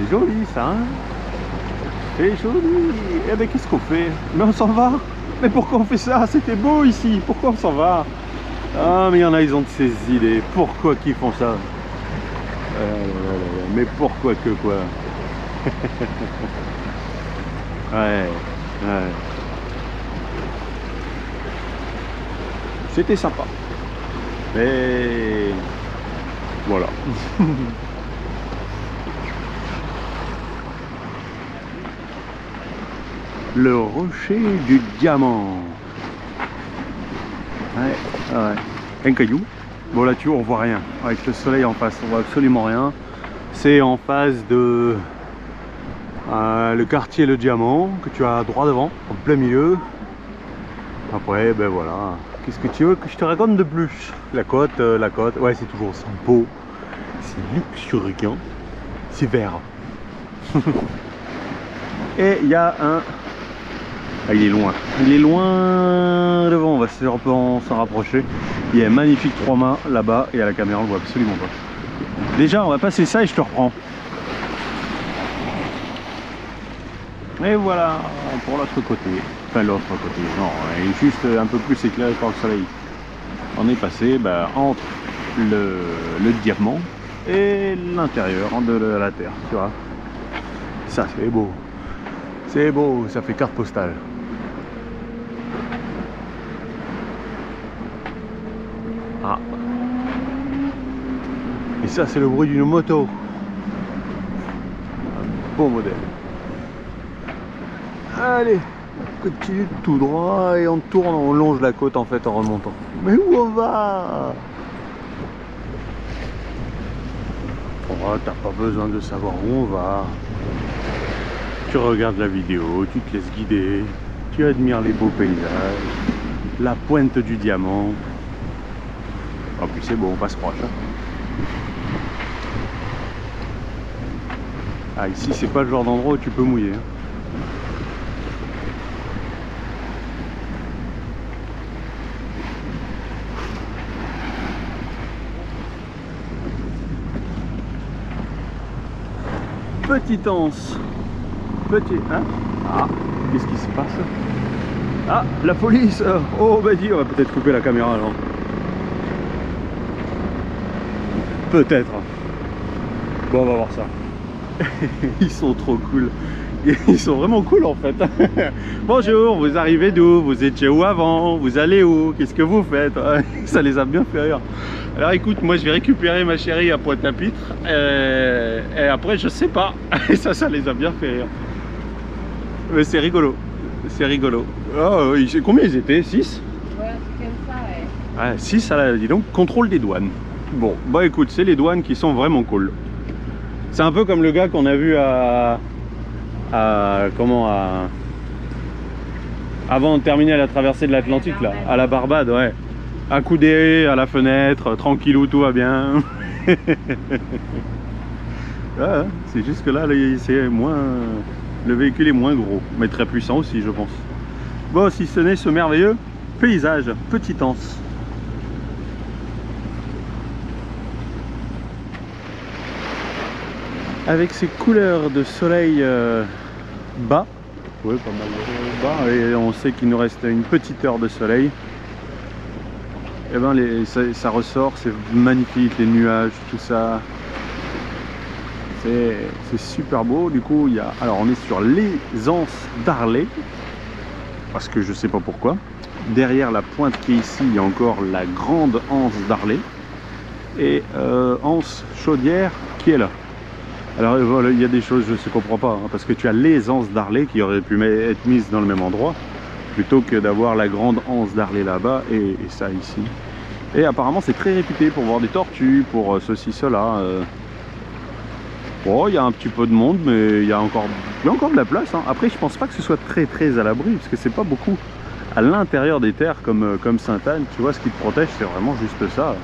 C'est joli ça, hein? C'est joli. Eh ben qu'est-ce qu'on fait? Mais on s'en va. Mais pourquoi on fait ça? C'était beau ici. Pourquoi on s'en va? Ah mais il y en a, ils ont de ces idées. Pourquoi qu'ils font ça? Mais pourquoi que quoi? Ouais, ouais. C'était sympa. Mais voilà. Le rocher du diamant. Ouais, ouais. Un caillou. Bon là tu vois, on voit rien. Avec le soleil en face, on voit absolument rien. C'est en face de le quartier Le Diamant que tu as droit devant, en plein milieu. Après, ben voilà. Qu'est-ce que tu veux que je te raconte de plus? La côte, ouais, c'est toujours aussi beau. C'est luxuriant. C'est vert. Et il y a un... Ah, il est loin. Il est loin devant, on va s'en rapprocher. Il y a un magnifique 3 mâts là-bas et à la caméra on le voit absolument pas. Déjà, on va passer ça et je te reprends. Et voilà, pour l'autre côté. Enfin, l'autre côté. Non, il est juste un peu plus éclairé par le soleil. On est passé entre le diamant et l'intérieur de la terre, tu vois. Ça, c'est beau. C'est beau, ça fait carte postale. Ah. Et ça, c'est le bruit d'une moto. Un beau modèle. Allez, on continue tout droit et on tourne, on longe la côte en fait en remontant. Mais où on va? Oh, t'as pas besoin de savoir où on va. Tu regardes la vidéo, tu te laisses guider, tu admires les beaux paysages, la pointe du diamant. En plus c'est bon, on passe proche. Hein. Ah ici c'est pas le genre d'endroit où tu peux mouiller. Hein. Petite anse. Petit. Hein? Ah, qu'est-ce qui se passe? Ah, la police! Oh, bah dis, on va peut-être couper la caméra alors. Peut-être. Bon, on va voir ça. Ils sont trop cool. Ils sont vraiment cool en fait. Bonjour, vous arrivez d'où? Vous étiez où avant? Vous allez où? Qu'est-ce que vous faites? Ça les a bien fait rire. Alors écoute, moi je vais récupérer ma chérie à Pointe-à-Pitre et après je sais pas. Et ça les a bien fait rire. Mais c'est rigolo. C'est rigolo. Oh, combien ils étaient? 6? Ouais, c'est comme ça, ouais. Ouais, 6 à la, dis donc, contrôle des douanes. Bon, bah écoute, c'est les douanes qui sont vraiment cool. C'est un peu comme le gars qu'on a vu avant de terminer la traversée de l'Atlantique là, à la Barbade, ouais. Accoudé à la fenêtre, tranquillou, tout va bien. Ouais, c'est juste que là, c'est moins... Le véhicule est moins gros, mais très puissant aussi, je pense. Bon, si ce n'est ce merveilleux paysage, Petite Anse. Avec ses couleurs de soleil bas, ouais, pas mal bas, et on sait qu'il nous reste une petite heure de soleil. Et ben ça ressort, c'est magnifique, les nuages, tout ça. C'est super beau. Du coup, alors on est sur les anses d'Arlet, parce que je sais pas pourquoi. Derrière la pointe qui est ici, il y a encore la grande anse d'Arlet et anse Chaudière qui est là. Alors voilà, il y a des choses je ne comprends pas, hein, parce que tu as les anses d'Arlet qui auraient pu être mises dans le même endroit plutôt que d'avoir la grande anse d'Arlet là-bas et ça ici. Et apparemment c'est très réputé pour voir des tortues, pour ceci, cela. Bon, il y a un petit peu de monde, mais il y a encore de la place. Hein. Après, je pense pas que ce soit très à l'abri, parce que c'est pas beaucoup à l'intérieur des terres comme Sainte-Anne. Tu vois, ce qui te protège, c'est vraiment juste ça.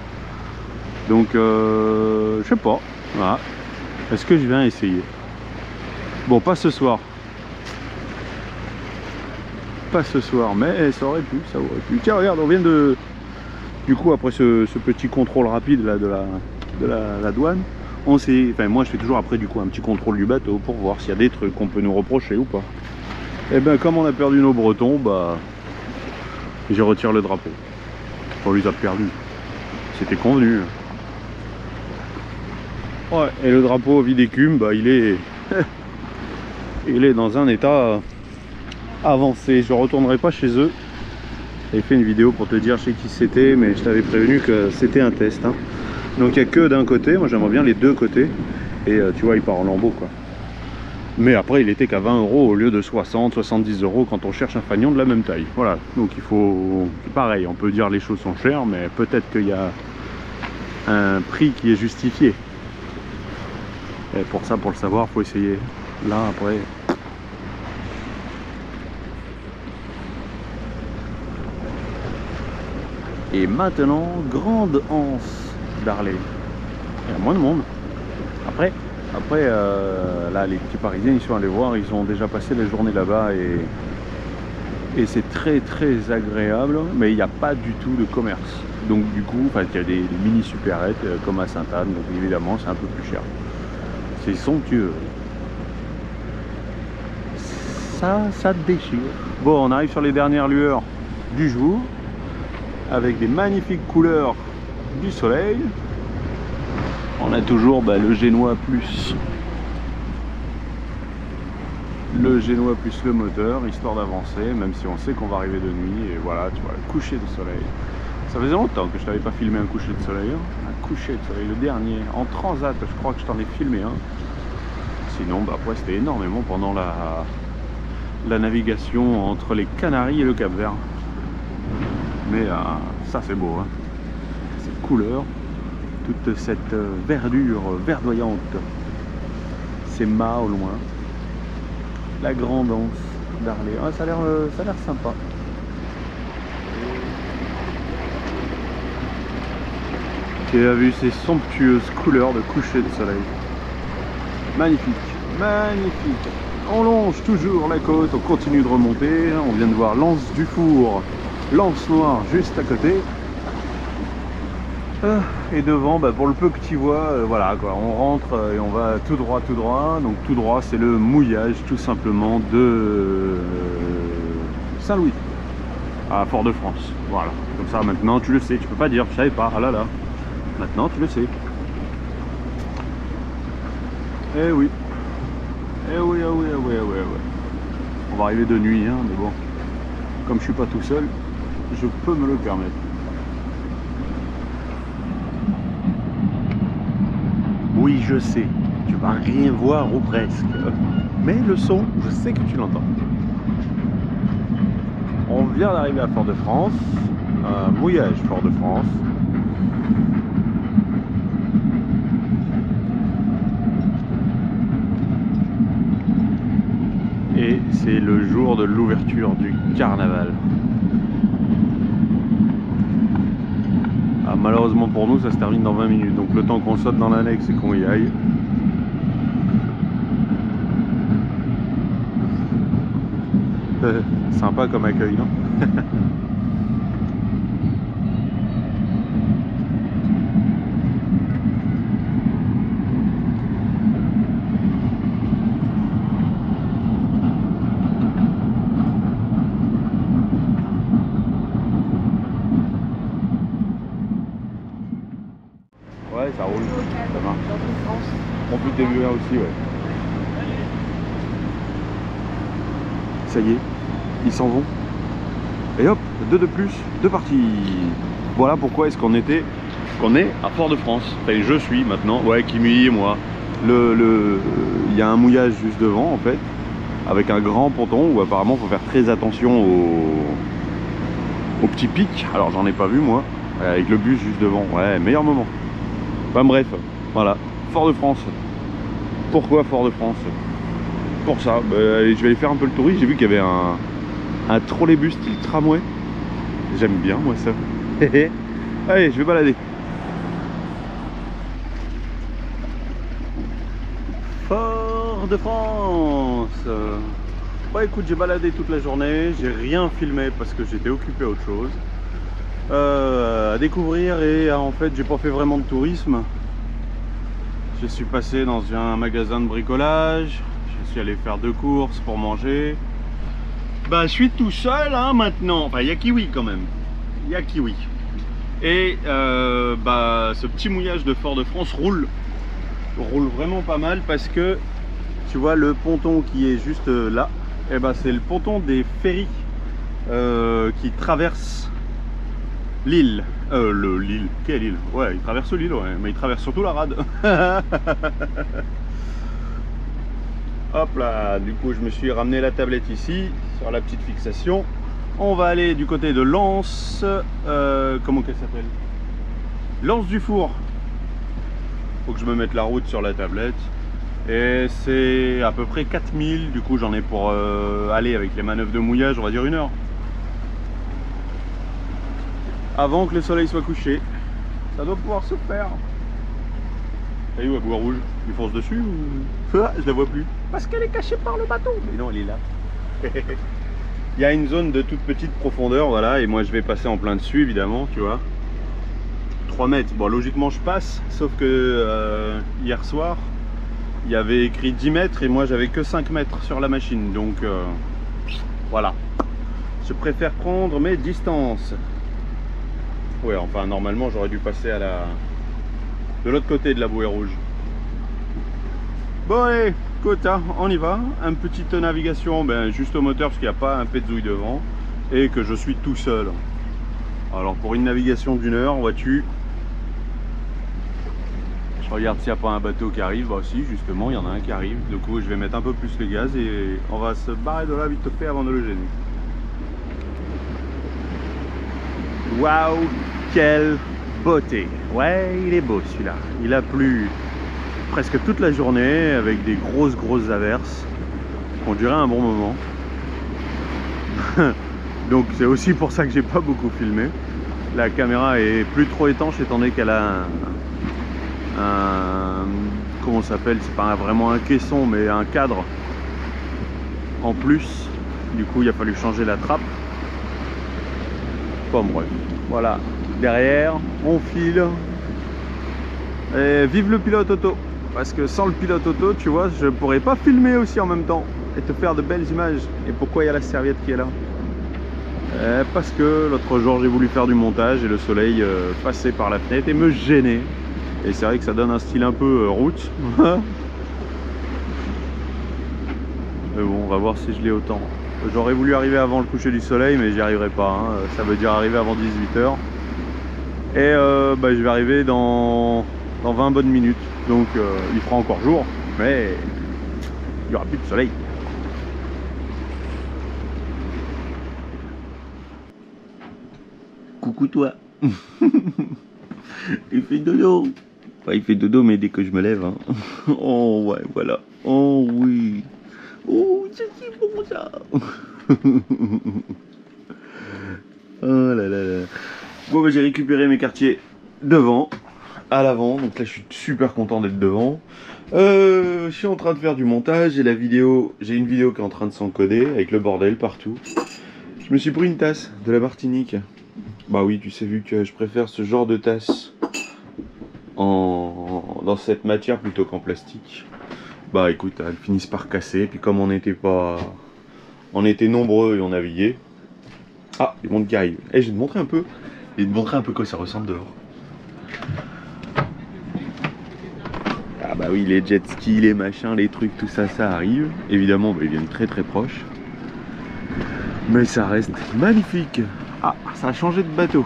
Donc, je sais pas. Voilà. Est-ce que je viens essayer? Bon, pas ce soir. Pas ce soir, mais ça aurait pu, ça aurait pu. Tiens, regarde, on vient de... Du coup, après ce petit contrôle rapide là, de la douane, on sait, enfin moi je fais toujours après du coup un petit contrôle du bateau pour voir s'il y a des trucs qu'on peut nous reprocher ou pas. Et bien comme on a perdu nos bretons, bah je retire le drapeau. On les a perdus. C'était convenu. Ouais, et le drapeau vide d'écume, bah il est il est dans un état avancé. Je retournerai pas chez eux. J'avais fait une vidéo pour te dire chez qui c'était, mais je t'avais prévenu que c'était un test, hein. Donc il n'y a que d'un côté, moi j'aimerais bien les deux côtés. Et tu vois, il part en lambeaux quoi. Mais après il était qu'à 20 € au lieu de 60, 70 € quand on cherche un fanion de la même taille. Voilà, donc il faut... Pareil, on peut dire les choses sont chères, mais peut-être qu'il y a un prix qui est justifié. Et pour ça, pour le savoir, il faut essayer. Là après... Et maintenant, grande anse d'Arlay. Il y a moins de monde. Après là, les petits Parisiens, ils sont allés voir, ils ont déjà passé la journée là-bas et c'est très agréable, mais il n'y a pas du tout de commerce. Donc du coup, il y a des mini supérettes comme à Sainte-Anne, donc évidemment, c'est un peu plus cher. C'est somptueux. Ça déchire. Bon, on arrive sur les dernières lueurs du jour, avec des magnifiques couleurs du soleil. On a toujours le génois plus le moteur, histoire d'avancer, même si on sait qu'on va arriver de nuit. Et voilà, tu vois, le coucher de soleil. Ça faisait longtemps que je t'avais pas filmé un coucher de soleil, hein. Un coucher de soleil, le dernier, en transat, je crois que je t'en ai filmé un. Sinon, après c'était énormément pendant la navigation entre les Canaries et le Cap-Vert. Mais ça c'est beau, hein. Cette couleur, toute cette verdure verdoyante, ces mâts au loin, la grande anse d'Arlay. Ah, ça a l'air sympa. Tu as vu ces somptueuses couleurs de coucher de soleil. Magnifique, magnifique. On longe toujours la côte, on continue de remonter. On vient de voir l'anse du Four, l'anse noire juste à côté. Et devant, pour le peu que tu vois, voilà quoi, on rentre et on va tout droit. Donc tout droit, c'est le mouillage tout simplement de Saint-Louis à Fort-de-France. Voilà, comme ça maintenant tu le sais, tu peux pas dire je savais pas, ah là là, maintenant tu le sais. Eh oui, eh oui. On va arriver de nuit, hein, mais bon, comme je suis pas tout seul, je peux me le permettre. Oui, je sais, tu vas rien voir ou presque, mais le son, je sais que tu l'entends. On vient d'arriver à Fort-de-France, mouillage Fort-de-France. Et c'est le jour de l'ouverture du carnaval. Ah, malheureusement pour nous, ça se termine dans 20 minutes. Donc le temps qu'on saute dans l'annexe et qu'on y aille. Sympa comme accueil, non? Ouais, ça roule, ça marche. On peut début aussi, ouais. Ça y est, ils s'en vont. Et hop, deux de plus, deux parties. Voilà pourquoi est-ce qu'on est à Fort-de-France. Enfin, je suis maintenant, ouais, Kimi et moi. Il y a un mouillage juste devant en fait, avec un grand ponton où apparemment il faut faire très attention aux petits pics. Alors j'en ai pas vu moi, avec le bus juste devant. Ouais, meilleur moment. Enfin bref, voilà, Fort-de-France. Pourquoi Fort-de-France? Pour ça, je vais aller faire un peu le touriste. J'ai vu qu'il y avait un trolleybus style tramway. J'aime bien moi ça. Allez, je vais balader. Fort-de-France. Bah écoute, j'ai baladé toute la journée, j'ai rien filmé parce que j'étais occupé à autre chose. À découvrir et en fait j'ai pas fait vraiment de tourisme. Je suis passé dans un magasin de bricolage. Je suis allé faire 2 courses pour manger. Bah, je suis tout seul hein, maintenant. Enfin, il y a Kiwi quand même. Il y a Kiwi. Et bah, ce petit mouillage de Fort-de-France roule vraiment pas mal parce que tu vois le ponton qui est juste là, et bah, c'est le ponton des ferries qui traverse l'île. L'île, quelle île? Ouais, il traverse l'île, ouais, mais il traverse surtout la rade. Hop là, du coup je me suis ramené la tablette ici sur la petite fixation. On va aller du côté de Lens, comment qu'elle s'appelle? Lens du Four. Faut que je me mette la route sur la tablette. Et c'est à peu près 4000, du coup j'en ai pour aller avec les manœuvres de mouillage, on va dire 1 heure. Avant que le soleil soit couché. Ça doit pouvoir se faire. Elle est où la boue rouge? Il fonce dessus ou... Ah, je la vois plus. Parce qu'elle est cachée par le bateau. Mais non, elle est là. Il y a une zone de toute petite profondeur, voilà, et moi je vais passer en plein dessus évidemment, tu vois. 3 mètres, bon logiquement je passe, sauf que hier soir, il y avait écrit 10 mètres et moi j'avais que 5 mètres sur la machine, donc voilà. Je préfère prendre mes distances. Ouais, enfin normalement j'aurais dû passer à de l'autre côté de la bouée rouge. Bon allez, écoute, hein, on y va. Un petite navigation, ben, juste au moteur parce qu'il n'y a pas un pétzouille devant et que je suis tout seul. Alors pour une navigation d'1 heure, vois-tu, je regarde s'il n'y a pas un bateau qui arrive. Bah si, justement il y en a un qui arrive. Du coup je vais mettre un peu plus le gaz et on va se barrer de là vite fait avant de le gêner. Waouh, quelle beauté! Ouais, il est beau celui-là. Il a plu presque toute la journée avec des grosses averses. On dirait un bon moment. Donc c'est aussi pour ça que j'ai pas beaucoup filmé. La caméra est plus trop étanche étant donné qu'elle a comment ça s'appelle, c'est pas vraiment un caisson mais un cadre en plus. Du coup il a fallu changer la trappe. Bon bref, voilà, derrière on file et vive le pilote auto, parce que sans le pilote auto tu vois je pourrais pas filmer aussi en même temps et te faire de belles images. Et pourquoi il y a la serviette qui est là? Parce que l'autre jour j'ai voulu faire du montage et le soleil passait par la fenêtre et me gênait, et c'est vrai que ça donne un style un peu route. Mais bon, on va voir si je l'ai autant. J'aurais voulu arriver avant le coucher du soleil mais j'y arriverai pas, hein. Ça veut dire arriver avant 18 h. Et bah, je vais arriver dans 20 bonnes minutes, donc il fera encore jour mais il n'y aura plus de soleil. Coucou toi. Il fait dodo. Enfin, il fait dodo mais dès que je me lève, hein. Oh ouais, voilà. Oh oui. Oh, c'est si bon ça. Oh là là là. Bon bah, j'ai récupéré mes quartiers devant, à l'avant, donc là je suis super content d'être devant. Je suis en train de faire du montage et j'ai une vidéo qui est en train de s'encoder avec le bordel partout. Je me suis pris une tasse de la Martinique. Bah oui, tu sais, vu que je préfère ce genre de tasse dans cette matière plutôt qu'en plastique. Bah écoute, elles finissent par casser, puis comme on était nombreux et on naviguait. Ah, il y a monde qui arrive. Et je vais te montrer un peu. Et te montrer un peu quoi ça ressemble dehors. Ah bah oui, les jet skis, les machins, les trucs, tout ça, ça arrive. Évidemment, bah, ils viennent très proches. Mais ça reste magnifique. Ah, ça a changé de bateau.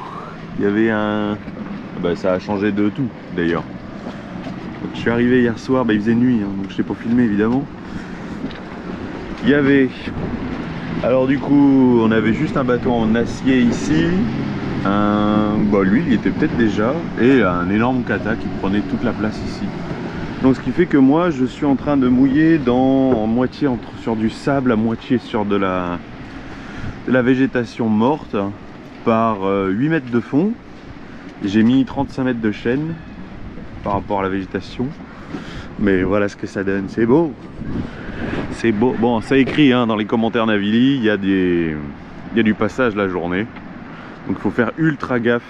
Il y avait un... Bah ça a changé de tout d'ailleurs. Je suis arrivé hier soir, bah, il faisait nuit, hein, donc je n'ai pas filmé évidemment. Il y avait... Alors du coup, on avait juste un bateau en acier ici. Bah lui, il était peut-être déjà. Et un énorme kata qui prenait toute la place ici. Donc ce qui fait que moi, je suis en train de mouiller en moitié sur du sable, à moitié sur de la végétation morte, par 8 mètres de fond. J'ai mis 35 mètres de chaîne par rapport à la végétation. Mais voilà ce que ça donne, c'est beau. C'est beau. Bon, ça écrit hein, dans les commentaires Navili, il y a du passage la journée. Donc il faut faire ultra gaffe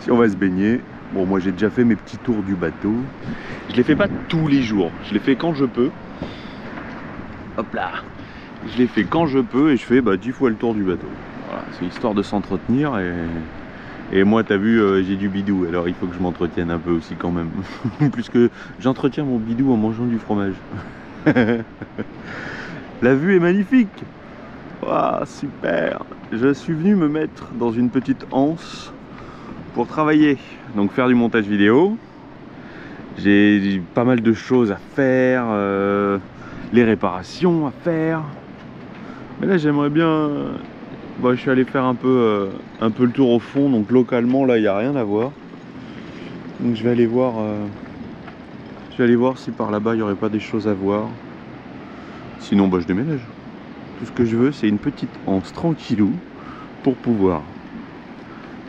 si on va se baigner. Bon, moi j'ai déjà fait mes petits tours du bateau. Je les fais pas tous les jours, je les fais quand je peux. Hop là. Je les fais quand je peux et je fais 10 fois le tour du bateau. Voilà, c'est histoire de s'entretenir et moi t'as vu j'ai du bidou, alors il faut que je m'entretienne un peu aussi quand même. Puisque j'entretiens mon bidou en mangeant du fromage. La vue est magnifique. Waouh, super. Je suis venu me mettre dans une petite anse pour travailler, donc faire du montage vidéo. J'ai pas mal de choses à faire, les réparations à faire. Mais là j'aimerais bien... je suis allé faire un peu le tour au fond, donc localement là il n'y a rien à voir. Donc je vais aller voir si par là-bas il n'y aurait pas des choses à voir. Sinon je déménage. Tout ce que je veux c'est une petite anse tranquillou pour pouvoir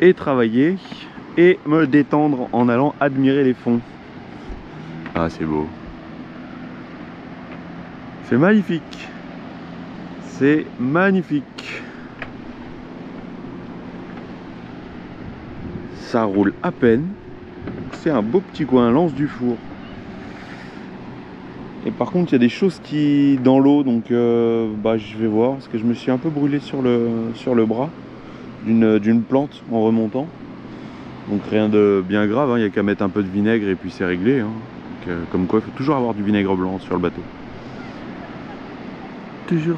et travailler et me détendre en allant admirer les fonds. Ah c'est beau. C'est magnifique. C'est magnifique. Ça roule à peine. C'est un beau petit coin, l'anse du four. Et par contre, il y a des choses qui dans l'eau, donc je vais voir parce que je me suis un peu brûlé sur le bras d'une plante en remontant. Donc rien de bien grave, hein. Il n'y a qu'à mettre un peu de vinaigre et puis c'est réglé. Hein. Donc, comme quoi, il faut toujours avoir du vinaigre blanc sur le bateau. Toujours.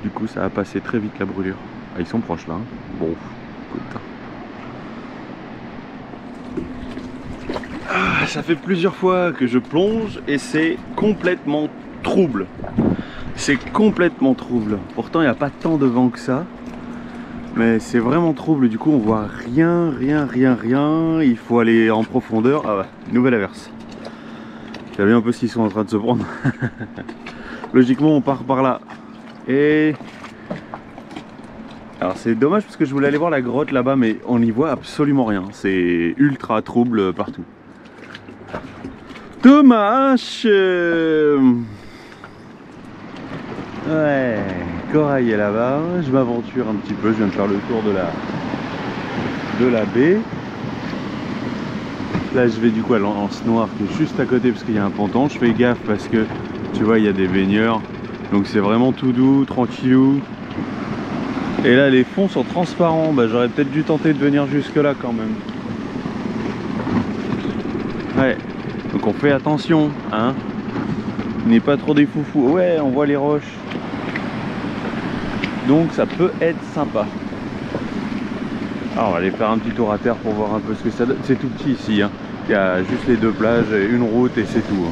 Du coup, ça va passer très vite la brûlure. Ah, ils sont proches là. Hein. Bon, écoute. Ah, ça fait plusieurs fois que je plonge et c'est complètement trouble. C'est complètement trouble. Pourtant, il n'y a pas tant de vent que ça. Mais c'est vraiment trouble. Du coup, on voit rien. Il faut aller en profondeur. Ah ouais, nouvelle averse. T'as vu un peu ce qu'ils sont en train de se prendre. Logiquement, on part par là. Et... alors c'est dommage parce que je voulais aller voir la grotte là-bas, mais on n'y voit absolument rien. C'est ultra trouble partout. Dommage. Ouais, corail est là-bas. Je m'aventure un petit peu. Je viens de faire le tour de la baie. Là, je vais du coup à l'anse noire qui est juste à côté parce qu'il y a un ponton. Je fais gaffe parce que tu vois, il y a des baigneurs. Donc c'est vraiment tout doux, tranquillou. Et là, les fonds sont transparents. J'aurais peut-être dû tenter de venir jusque là quand même. Ouais. Donc on fait attention, hein. On n'est pas trop des foufous. Ouais, on voit les roches. Donc ça peut être sympa. Alors on va aller faire un petit tour à terre pour voir un peu ce que ça donne. C'est tout petit ici, hein. Il y a juste les deux plages, une route et c'est tout. Hein.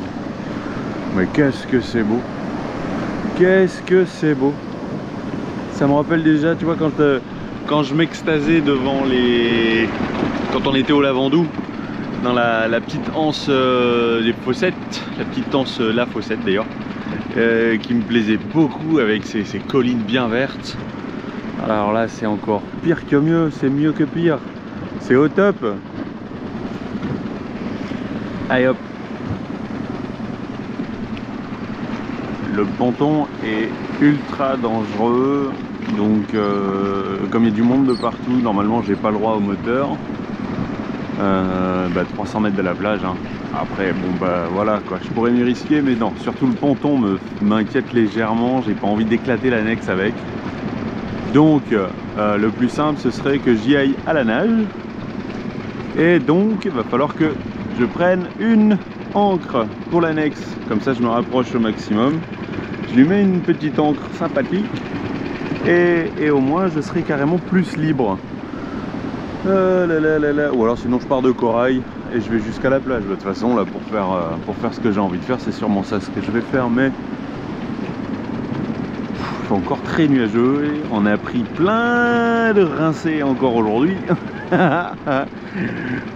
Mais qu'est-ce que c'est beau. Qu'est-ce que c'est beau. Ça me rappelle déjà, tu vois, quand je m'extasiais devant les... quand on était au Lavandou, dans la petite anse des Fossettes, la petite anse La Fossette d'ailleurs, qui me plaisait beaucoup avec ces collines bien vertes. Alors là, c'est encore pire que mieux, c'est mieux que pire. C'est au top. Allez hop. Le ponton est ultra dangereux, donc comme il y a du monde de partout, normalement j'ai pas le droit au moteur. 300 mètres de la plage, hein. Après voilà quoi, je pourrais m'y risquer, mais non, surtout le ponton m'inquiète légèrement, j'ai pas envie d'éclater l'annexe avec. Donc le plus simple ce serait que j'y aille à la nage, et donc il va falloir que je prenne une ancre pour l'annexe, comme ça je me rapproche au maximum. Je lui mets une petite ancre sympathique et au moins je serai carrément plus libre. Ou alors sinon je pars de corail et je vais jusqu'à la plage. De toute façon là pour faire ce que j'ai envie de faire, c'est sûrement ça ce que je vais faire, mais c'est encore très nuageux et on a pris plein de rincés encore aujourd'hui.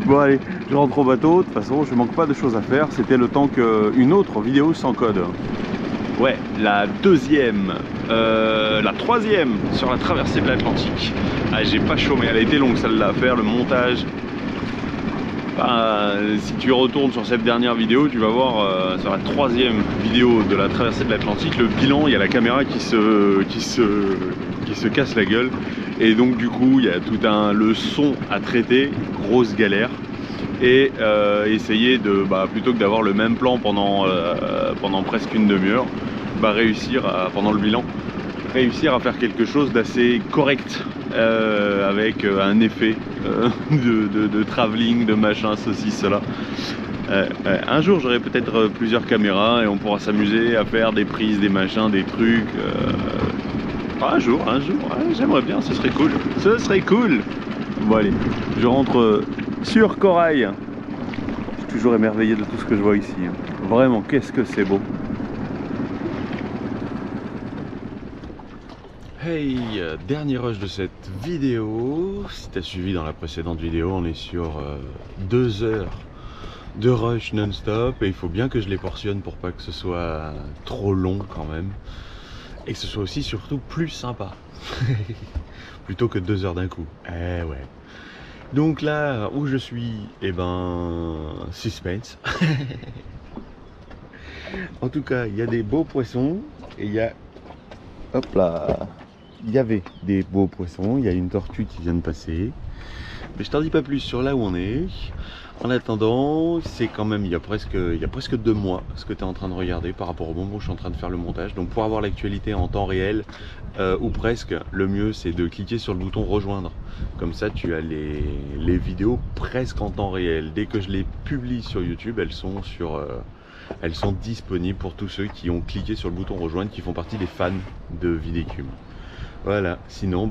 Bon allez, je rentre au bateau. De toute façon je manque pas de choses à faire. C'était le temps qu'une autre vidéo sans code. Ouais, la troisième sur la traversée de l'Atlantique. Ah, j'ai pas chômé, elle a été longue celle-là à faire, le montage. Si tu retournes sur cette dernière vidéo, tu vas voir sur la troisième vidéo de la traversée de l'Atlantique, le bilan, il y a la caméra qui se casse la gueule. Et donc du coup, il y a le son à traiter, grosse galère. et essayer de, plutôt que d'avoir le même plan pendant presque une demi-heure, réussir pendant le bilan, réussir à faire quelque chose d'assez correct, avec un effet de travelling, de machin, ceci, cela. Un jour j'aurai peut-être plusieurs caméras et on pourra s'amuser à faire des prises, des machins, des trucs. Un jour, ouais, j'aimerais bien, ce serait cool. Ce serait cool. Bon allez, je rentre sur Corail. Je suis toujours émerveillé de tout ce que je vois ici. Vraiment, qu'est-ce que c'est beau. Hey, dernier rush de cette vidéo. Si tu as suivi dans la précédente vidéo, on est sur 2 heures de rush non-stop et il faut bien que je les portionne pour pas que ce soit trop long quand même et que ce soit aussi surtout plus sympa plutôt que 2 heures d'un coup. Eh ouais. Donc là où je suis, suspense. En tout cas, il y a des beaux poissons et il y a, hop là, il y avait des beaux poissons, il y a une tortue qui vient de passer, mais je t'en dis pas plus sur là où on est. En attendant, c'est quand même, il y a presque 2 mois ce que tu es en train de regarder par rapport au moment où je suis en train de faire le montage. Donc pour avoir l'actualité en temps réel, ou presque, le mieux c'est de cliquer sur le bouton rejoindre. Comme ça tu as les vidéos presque en temps réel. Dès que je les publie sur YouTube, elles sont disponibles pour tous ceux qui ont cliqué sur le bouton rejoindre, qui font partie des fans de Vidécume. Voilà, sinon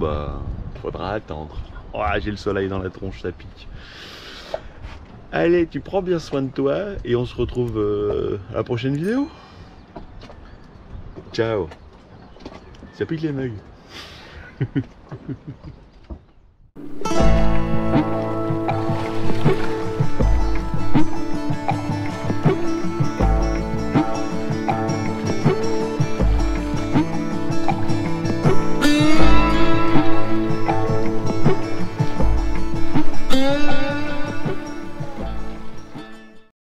faudra attendre. Oh, j'ai le soleil dans la tronche, ça pique. Allez, tu prends bien soin de toi et on se retrouve à la prochaine vidéo. Ciao. Ça pique les mecs.